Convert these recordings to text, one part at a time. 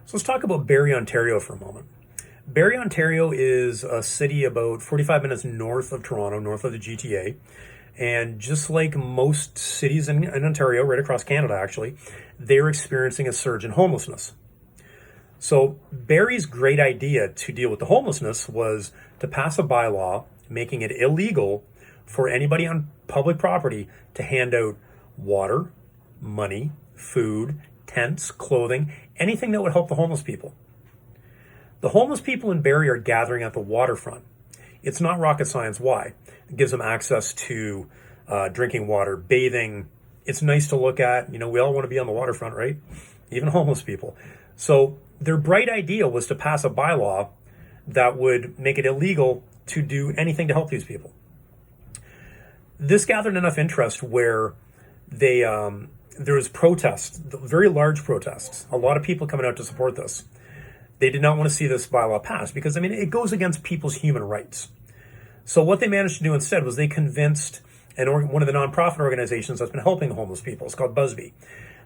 So let's talk about Barrie, Ontario for a moment. Barrie, Ontario is a city about 45 minutes north of Toronto, north of the GTA. And just like most cities in Ontario, right across Canada actually, they're experiencing a surge in homelessness. So Barrie's great idea to deal with the homelessness was to pass a bylaw making it illegal for anybody on public property to hand out water, money, food, tents, clothing, anything that would help the homeless people. The homeless people in Barrie are gathering at the waterfront. It's not rocket science why. It gives them access to drinking water, bathing. It's nice to look at. You know, we all want to be on the waterfront, right? Even homeless people. So their bright idea was to pass a bylaw that would make it illegal to do anything to help these people. This gathered enough interest where there was protests, very large protests, a lot of people coming out to support this. They did not want to see this bylaw passed because, it goes against people's human rights. So what they managed to do instead was they convinced one of the nonprofit organizations that's been helping the homeless people. It's called Busby.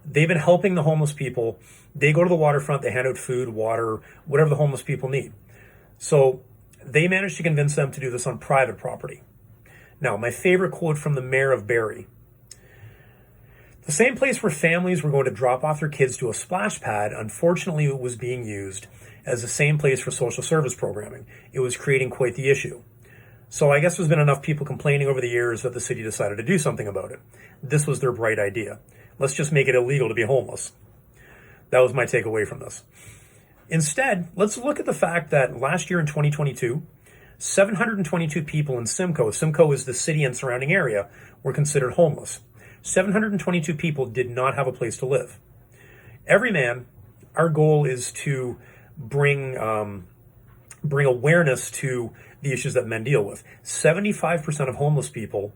They've been helping the homeless people. They go to the waterfront, they hand out food, water, whatever the homeless people need. So they managed to convince them to do this on private property. Now, my favorite quote from the mayor of Barrie: the same place where families were going to drop off their kids to a splash pad, unfortunately, it was being used as the same place for social service programming. It was creating quite the issue. So I guess there's been enough people complaining over the years that the city decided to do something about it. This was their bright idea. Let's just make it illegal to be homeless. That was my takeaway from this. Instead, let's look at the fact that last year in 2022, 722 people in Simcoe is the city and surrounding area, were considered homeless. 722 people did not have a place to live. Every man, our goal is to bring awareness to the issues that men deal with. 75% of homeless people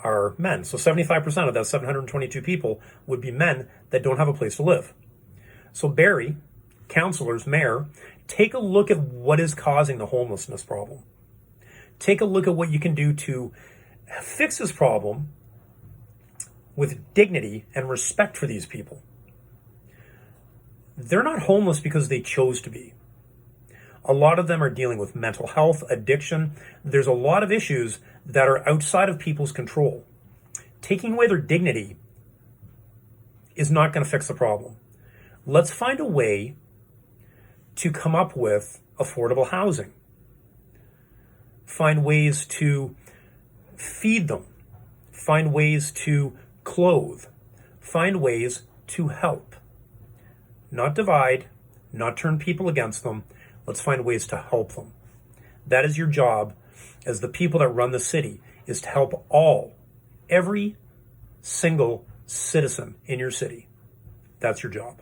are men. So 75% of that 722 people would be men that don't have a place to live. So Barrie, councillors, mayor, take a look at what is causing the homelessness problem. Take a look at what you can do to fix this problem with dignity and respect for these people. They're not homeless because they chose to be. A lot of them are dealing with mental health, addiction. There's a lot of issues that are outside of people's control. Taking away their dignity is not going to fix the problem. Let's find a way to come up with affordable housing. Find ways to feed them. Find ways to clothe. Find ways to help. Not divide, not turn people against them. Let's find ways to help them. That is your job as the people that run the city, is to help every single citizen in your city. That's your job.